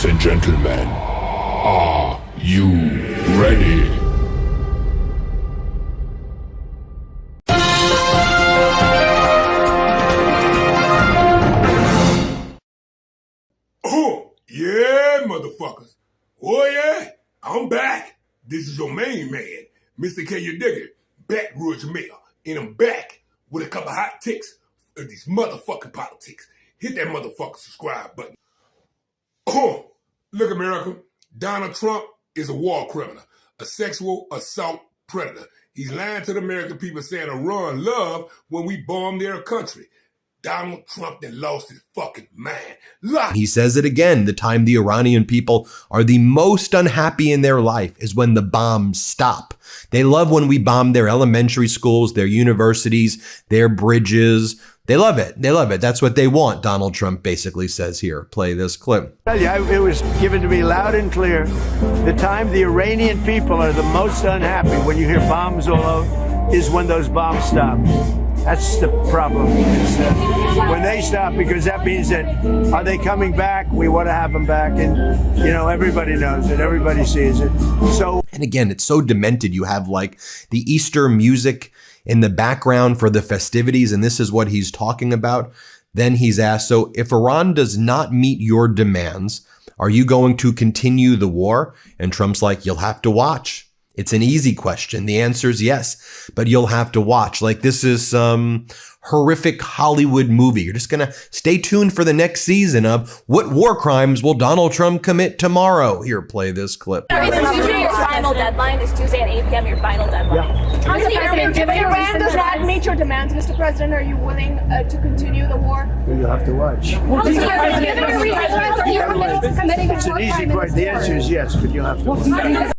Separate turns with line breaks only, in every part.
Ladies and gentlemen, are you ready? Oh, yeah, motherfuckers. Oh, yeah, I'm back. This is your main man, Mr. K. You dig it? Baton Rouge Mayor. And I'm back with a couple hot ticks of these motherfucking politics. Hit that motherfucking subscribe button. Oh, look, America. Donald Trump is a war criminal, a sexual assault predator. He's lying to the American people saying Iran love when we bomb their country. Donald Trump then lost his fucking mind.
He says it again. The time the Iranian people are the most unhappy in their life is when the bombs stop. They love when we bomb their elementary schools, their universities, their bridges. They love it. They love it. That's what they want, Donald Trump basically says here. Play this clip.
It was given to me loud and clear. The time the Iranian people are the most unhappy when you hear bombs all over is when those bombs stop. That's the problem. When they stop, because that means that are they coming back? We want to have them back. And, you know, everybody knows it. Everybody sees it. So,
and again, it's so demented. You have like the Easter music in the background for the festivities, and this is what he's talking about. Then he's asked, so if Iran does not meet your demands, are you going to continue the war? And Trump's like, you'll have to watch. It's an easy question. The answer is yes, but you'll have to watch. Like this is some horrific Hollywood movie. You're just going to stay tuned for the next season of what war crimes will Donald Trump commit tomorrow. Here, play this clip.
Is Tuesday your final deadline? Is Tuesday at 8 p.m. your final deadline?
Yeah.
If Iran does not meet your demands, Mr. President, are you willing to continue the war?
you'll have to watch. It's an easy question. The answer is yes, but you'll have to watch.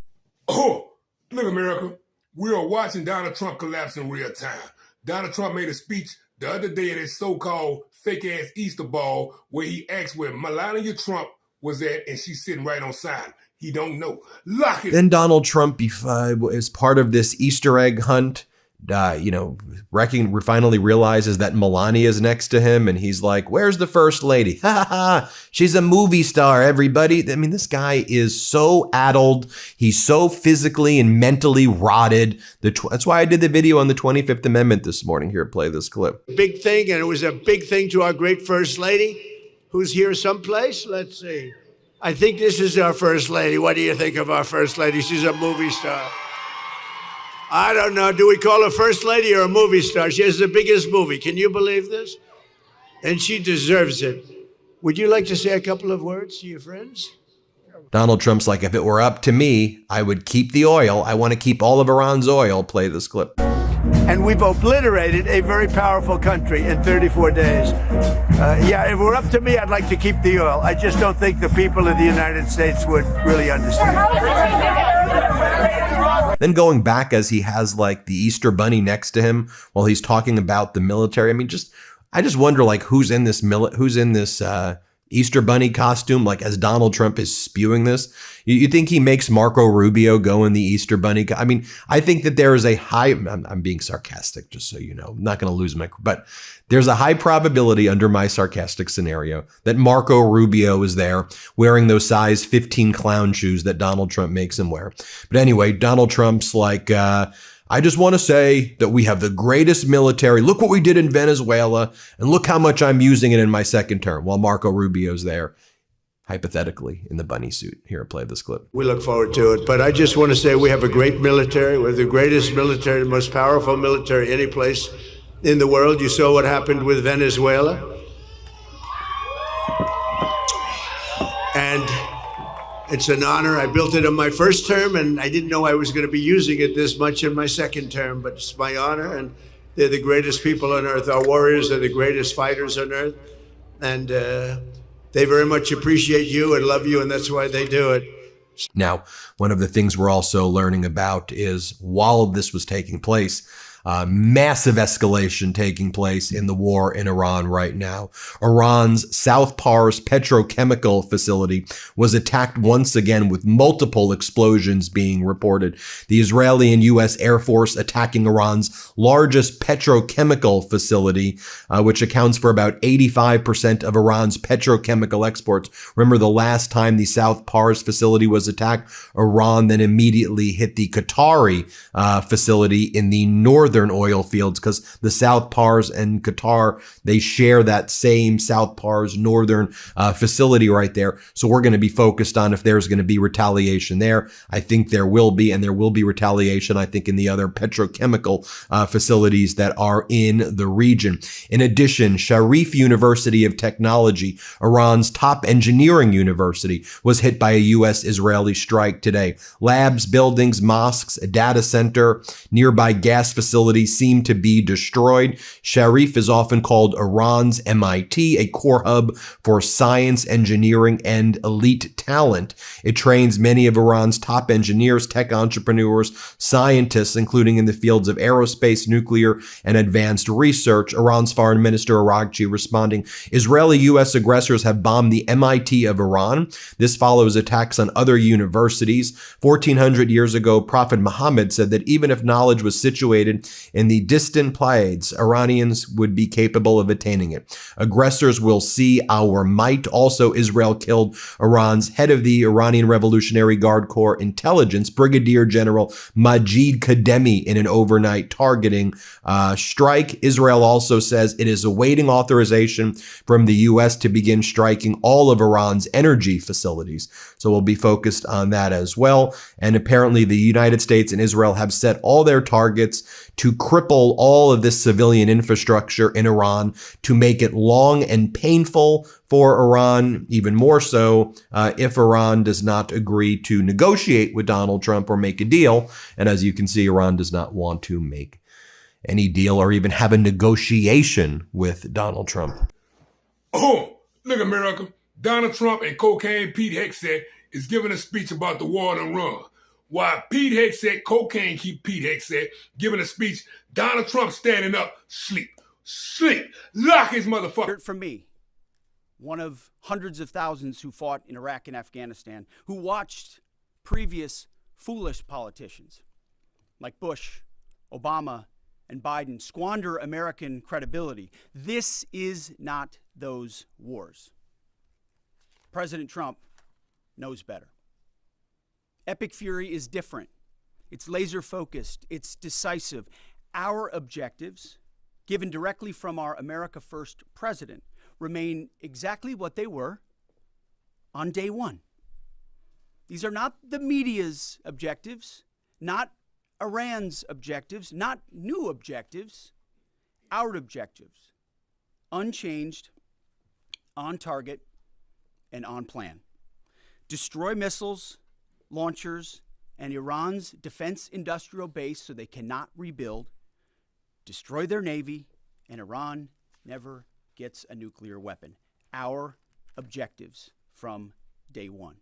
Oh, look, America. We are watching Donald Trump collapse in real time. Donald Trump made a speech the other day at his so-called fake-ass Easter ball where he asked where Melania Trump was at, and she's sitting right on side. He don't know. Lock it.
Then Donald Trump, as part of this Easter egg hunt, finally realizes that Melania is next to him, and he's like, "Where's the first lady? Ha ha ha! She's a movie star, everybody." I mean, this guy is so addled. He's so physically and mentally rotted. That's why I did the video on the 25th Amendment this morning. Here, play this clip.
Big thing, and it was a big thing to our great First Lady, who's here someplace. Let's see. I think this is our First Lady. What do you think of our First Lady? She's a movie star. I don't know. Do we call her First Lady or a movie star? She has the biggest movie. Can you believe this? And she deserves it. Would you like to say a couple of words to your friends?
Donald Trump's like, if it were up to me, I would keep the oil. I want to keep all of Iran's oil. Play this clip.
And we've obliterated a very powerful country in 34 days. If it were up to me, I'd like to keep the oil. I just don't think the people of the United States would really understand.
Then going back as he has like the Easter bunny next to him while he's talking about the military. I mean, I just wonder like who's in this Easter bunny costume, like as Donald Trump is spewing this. You think he makes Marco Rubio go in the Easter bunny? I mean, I think that there is a high, I'm being sarcastic, just so you know, I'm not going to lose but there's a high probability under my sarcastic scenario that Marco Rubio is there wearing those size 15 clown shoes that Donald Trump makes him wear. But anyway, Donald Trump's like, I just want to say that we have the greatest military. Look what we did in Venezuela, and look how much I'm using it in my second term, while Marco Rubio's there, hypothetically, in the bunny suit. Here, play this clip.
We look forward to it, but I just want to say we have a great military. We have the greatest military, the most powerful military any place in the world. You saw what happened with Venezuela. And it's an honor. I built it in my first term, and I didn't know I was going to be using it this much in my second term, but it's my honor, and they're the greatest people on earth. Our warriors are the greatest fighters on earth, and they very much appreciate you and love you, and that's why they do it.
Now, one of the things we're also learning about is while this was taking place, Massive escalation taking place in the war in Iran right now. Iran's South Pars petrochemical facility was attacked once again with multiple explosions being reported. The Israeli and U.S. Air Force attacking Iran's largest petrochemical facility, which accounts for about 85% of Iran's petrochemical exports. Remember, the last time the South Pars facility was attacked, Iran then immediately hit the Qatari facility in the northern oil fields, because the South Pars and Qatar, they share that same South Pars northern facility right there. So we're going to be focused on if there's going to be retaliation there. I think there will be, and there will be retaliation, I think, in the other petrochemical facilities that are in the region. In addition, Sharif University of Technology, Iran's top engineering university, was hit by a U.S.-Israeli strike today. Labs, buildings, mosques, a data center, nearby gas facilities seem to be destroyed. Sharif is often called Iran's MIT, a core hub for science, engineering, and elite talent. It trains many of Iran's top engineers, tech entrepreneurs, scientists, including in the fields of aerospace, nuclear, and advanced research. Iran's Foreign Minister Araghchi responding, Israeli U.S. aggressors have bombed the MIT of Iran. This follows attacks on other universities. 1400 years ago, Prophet Muhammad said that even if knowledge was situated in the distant Pleiades, Iranians would be capable of attaining it. Aggressors will see our might. Also, Israel killed Iran's head of the Iranian Revolutionary Guard Corps intelligence, Brigadier General Majid Kademi, in an overnight targeting strike. Israel also says it is awaiting authorization from the U.S. to begin striking all of Iran's energy facilities. So we'll be focused on that as well. And apparently the United States and Israel have set all their targets to cripple all of this civilian infrastructure in Iran, to make it long and painful for Iran, even more so if Iran does not agree to negotiate with Donald Trump or make a deal. And as you can see, Iran does not want to make any deal or even have a negotiation with Donald Trump.
Oh, look, America. Donald Trump and Cocaine Pete Hegseth is giving a speech about the war in Iran. While Pete Hegseth, Cocaine Pete Hegseth, giving a speech, Donald Trump standing up, sleep, lock his motherfucker.
From me, one of hundreds of thousands who fought in Iraq and Afghanistan, who watched previous foolish politicians like Bush, Obama, and Biden squander American credibility. This is not those wars. President Trump knows better. Epic Fury is different. It's laser focused. It's decisive. Our objectives, given directly from our America First president, remain exactly what they were on day one. These are not the media's objectives, not Iran's objectives, not new objectives, our objectives. Unchanged, on target, and on plan. Destroy missiles, launchers, and Iran's defense industrial base so they cannot rebuild. Destroy their navy, and Iran never gets a nuclear weapon. Our objectives from day one.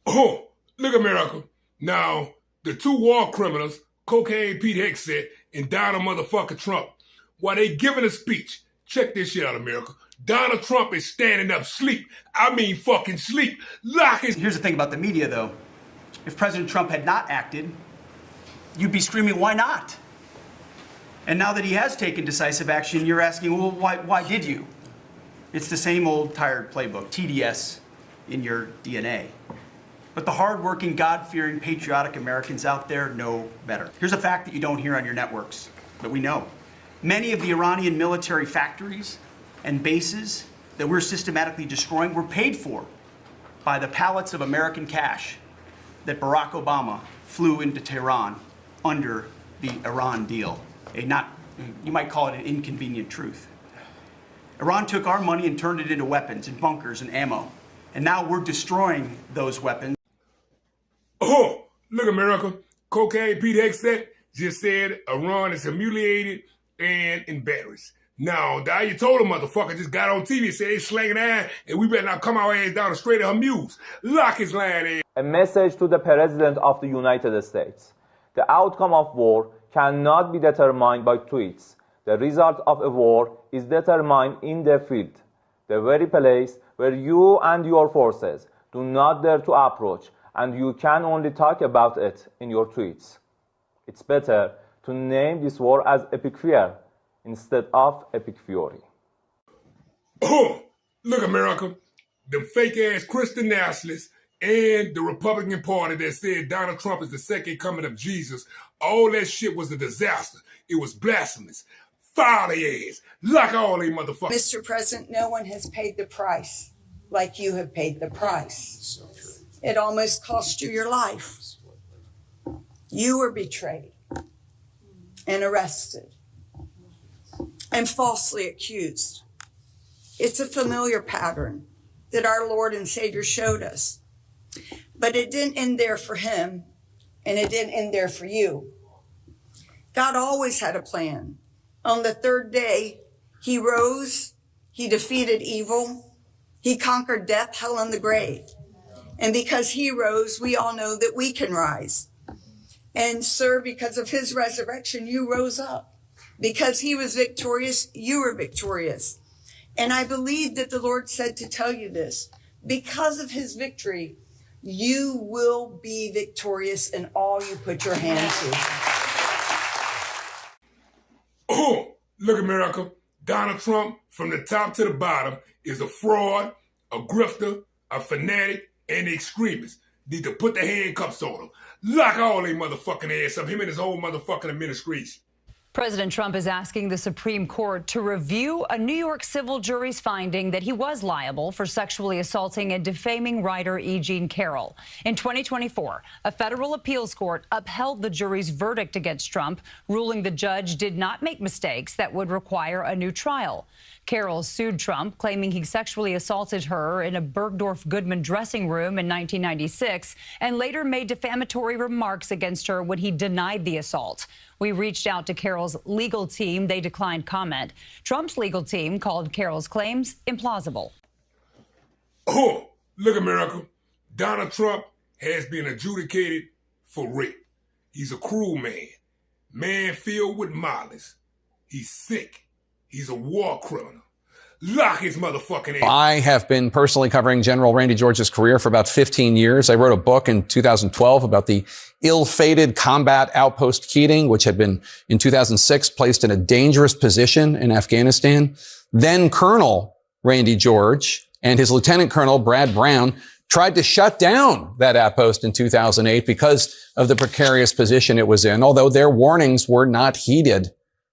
Oh, look, America. Now, the two war criminals, Cocaine Pete Hegseth and Donald motherfucker Trump, while they giving a speech, check this shit out, America. Donald Trump is standing up, sleep. I mean fucking sleep. Lock his...
Here's the thing about the media, though. If President Trump had not acted, you'd be screaming, why not? And now that he has taken decisive action, you're asking, well, why did you? It's the same old tired playbook, TDS in your DNA. But the hardworking, God-fearing, patriotic Americans out there know better. Here's a fact that you don't hear on your networks, but we know. Many of the Iranian military factories and bases that we're systematically destroying were paid for by the pallets of American cash that Barack Obama flew into Tehran under the Iran deal. You might call it an inconvenient truth. Iran took our money and turned it into weapons and bunkers and ammo. And now we're destroying those weapons.
Oh, look, America. Cocaine Pete Hegseth just said Iran is humiliated and embarrassed. Now, you told a motherfucker just got on TV and said they slanging ass and we better not come our ass down the straight of her muse. Lock his lying ass.
A message to the President of the United States. The outcome of war cannot be determined by tweets. The result of a war is determined in the field, the very place where you and your forces do not dare to approach, and you can only talk about it in your tweets. It's better to name this war as Epic Fear instead of Epic Fury.
Oh, look, America, the fake-ass Christian nationalists and the Republican Party that said Donald Trump is the second coming of Jesus, all that shit was a disaster. It was blasphemous. Fire their ass. Like all they motherfuckers.
Mr. President, no one has paid the price like you have paid the price. It almost cost you your life. You were betrayed and arrested and falsely accused. It's a familiar pattern that our Lord and Savior showed us. But it didn't end there for him, and it didn't end there for you. God always had a plan. On the third day, he rose, he defeated evil, he conquered death, hell, and the grave. And because he rose, we all know that we can rise. And sir, because of his resurrection, you rose up. Because he was victorious, you were victorious. And I believe that the Lord said to tell you this. Because of his victory, you will be victorious in all you put your hand to.
Oh, look, America, Donald Trump, from the top to the bottom, is a fraud, a grifter, a fanatic, and an extremist. Need to put the handcuffs on him. Lock all they motherfucking ass up, him and his whole motherfucking administration.
President Trump is asking the Supreme Court to review a New York civil jury's finding that he was liable for sexually assaulting and defaming writer E. Jean Carroll. In 2024, a federal appeals court upheld the jury's verdict against Trump, ruling the judge did not make mistakes that would require a new trial. Carroll sued Trump, claiming he sexually assaulted her in a Bergdorf Goodman dressing room in 1996 and later made defamatory remarks against her when he denied the assault. We reached out to Carroll's legal team. They declined comment. Trump's legal team called Carroll's claims implausible.
Oh, look, America, Donald Trump has been adjudicated for rape. He's a cruel man filled with malice. He's sick. He's a war criminal. Lock his motherfucking ass.
I have been personally covering General Randy George's career for about 15 years. I wrote a book in 2012 about the ill-fated combat outpost Keating, which had been in 2006 placed in a dangerous position in Afghanistan. Then Colonel Randy George and his Lieutenant Colonel Brad Brown tried to shut down that outpost in 2008 because of the precarious position it was in, although their warnings were not heeded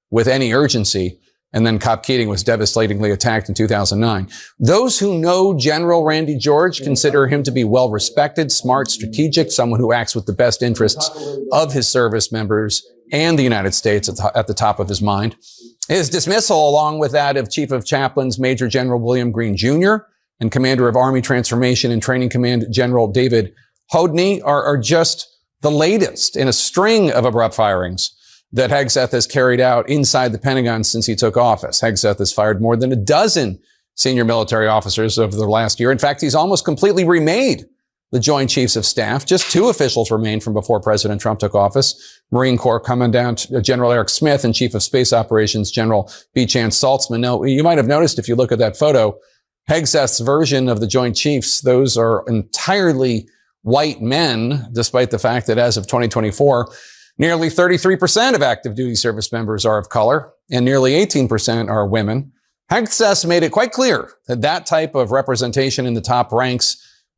with any urgency. And then Cop Keating was devastatingly attacked in 2009. Those who know General Randy George consider him to be well-respected, smart, strategic, someone who acts with the best interests of his service members and the United States at the top of his mind. His dismissal, along with that of Chief of Chaplains Major General William Green Jr. and Commander of Army Transformation and Training Command General David Hodney, are just the latest in a string of abrupt firings that Hegseth has carried out inside the Pentagon since he took office. Hegseth has fired more than a dozen senior military officers over the last year. In fact, he's almost completely remade the Joint Chiefs of Staff. Just two officials remain from before President Trump took office. Marine Corps Commandant General Eric Smith and Chief of Space Operations General B. Chance Saltzman. Now, you might have noticed if you look at that photo, Hegseth's version of the Joint Chiefs, those are entirely white men, despite the fact that as of 2024, nearly 33% of active duty service members are of color, and nearly 18% are women. Hegseth made it quite clear that that type of representation in the top ranks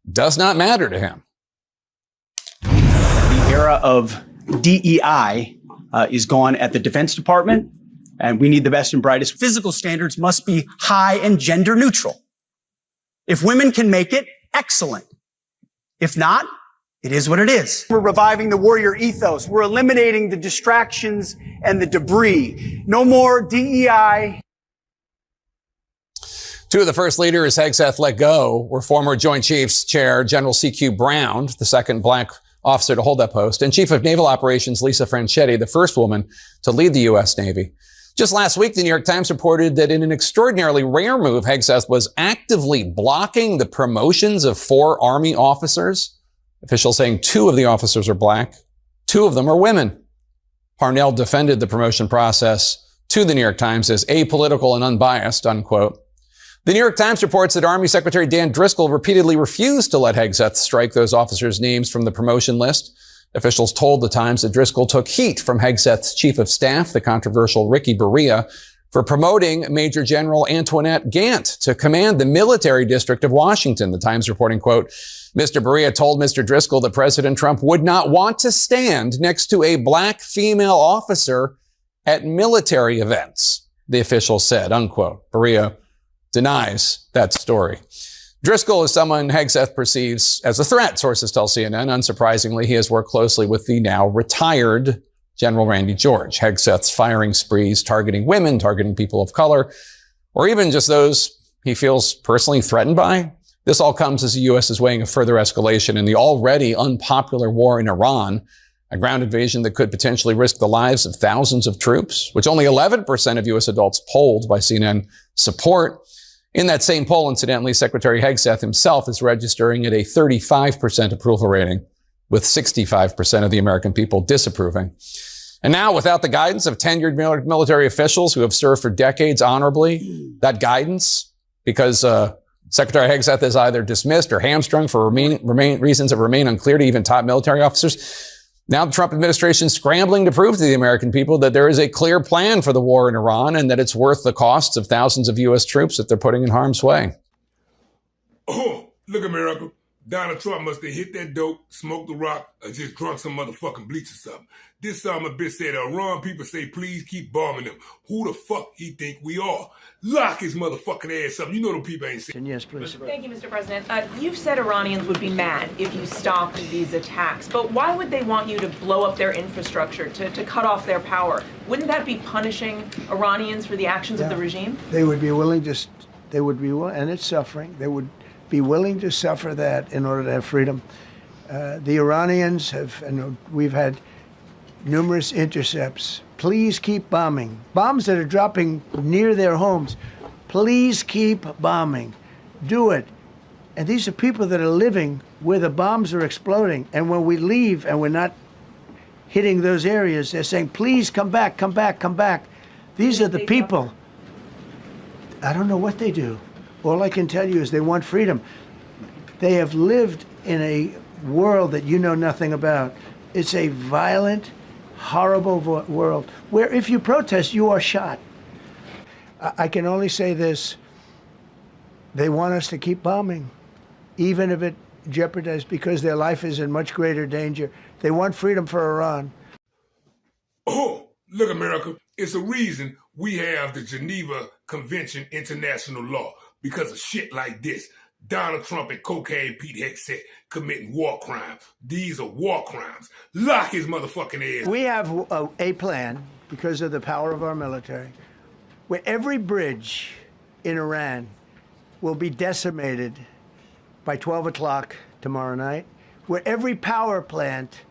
does not matter to him.
The era of DEI is gone at the Defense Department, and we need the best and brightest. Physical standards must be high and gender neutral. If women can make it, excellent. If not, it is what it is. We're reviving the warrior ethos. We're eliminating the distractions and the debris. No more DEI.
Two of the first leaders Hegseth let go were former Joint Chiefs Chair General C.Q. Brown, the second black officer to hold that post, and Chief of Naval Operations Lisa Franchetti, the first woman to lead the U.S. Navy. Just last week, the New York Times reported that in an extraordinarily rare move, Hegseth was actively blocking the promotions of 4 Army officers. Officials saying 2 of the officers are black, 2 of them are women. Parnell defended the promotion process to the New York Times as apolitical and unbiased, unquote. The New York Times reports that Army Secretary Dan Driscoll repeatedly refused to let Hegseth strike those officers' names from the promotion list. Officials told the Times that Driscoll took heat from Hegseth's chief of staff, the controversial Ricky Berea, for promoting Major General Antoinette Gant to command the military district of Washington. The Times reporting, quote, Mr. Berea told Mr. Driscoll that President Trump would not want to stand next to a black female officer at military events, the official said, unquote. Berea denies that story. Driscoll is someone Hegseth perceives as a threat, sources tell CNN. Unsurprisingly, he has worked closely with the now retired General Randy George. Hegseth's firing sprees targeting women, targeting people of color, or even just those he feels personally threatened by. This all comes as the U.S. is weighing a further escalation in the already unpopular war in Iran, a ground invasion that could potentially risk the lives of thousands of troops, which only 11% of U.S. adults polled by CNN support. In that same poll, incidentally, Secretary Hegseth himself is registering at a 35% approval rating, with 65% of the American people disapproving. And now, without the guidance of tenured military officials who have served for decades honorably, that guidance, because Secretary Hegseth is either dismissed or hamstrung for reasons that remain unclear to even top military officers, now the Trump administration is scrambling to prove to the American people that there is a clear plan for the war in Iran and that it's worth the costs of thousands of U.S. troops that they're putting in harm's way.
Oh, look, America. Donald Trump must have hit that dope, smoked the rock, or just drunk some motherfucking bleach or something. This son of a bitch said, Iran people say, please keep bombing them. Who the fuck he think we are? Lock his motherfucking ass up. You know the people ain't saying.
Yes, please.
Thank you, Mr. President. You've said Iranians would be mad if you stopped these attacks, but why would they want you to blow up their infrastructure, to cut off their power? Wouldn't that be punishing Iranians for the actions of the regime?
They would be willing to, and it's suffering. They would be willing to suffer that in order to have freedom. The Iranians have, and we've had numerous intercepts. Please keep bombing. Bombs that are dropping near their homes. Please keep bombing. Do it. And these are people that are living where the bombs are exploding. And when we leave and we're not hitting those areas, they're saying, please come back, come back, come back. These are the people. I don't know what they do. All I can tell you is they want freedom. They have lived in a world that you know nothing about. It's a violent, horrible world where if you protest, you are shot. I can only say this. They want us to keep bombing, even if it jeopardizes, because their life is in much greater danger. They want freedom for Iran.
Oh, look, America. It's a reason we have the Geneva Convention International Law. Because of shit like this, Donald Trump and Cocaine Pete Hegseth committing war crimes. These are war crimes. Lock his motherfucking ass.
We have a plan, because of the power of our military, where every bridge in Iran will be decimated by 12 o'clock tomorrow night, where every power plant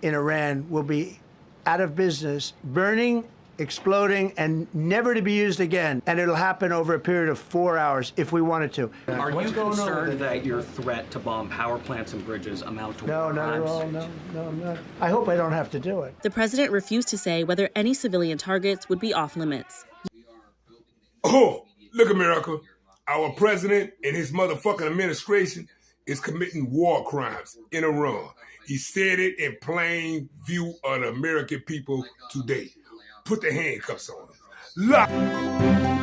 in Iran will be out of business, burning, exploding, and never to be used again. And it'll happen over a period of 4 hours if we wanted to.
Are you concerned that your threat to bomb power plants and bridges amount to war crimes?
No, not at all. No, I'm not. I hope I don't have to do it.
The president refused to say whether any civilian targets would be off limits.
Oh, look, America. Our president and his motherfucking administration is committing war crimes in Iran. He said it in plain view of the American people today. Put the handcuffs on him. Lock.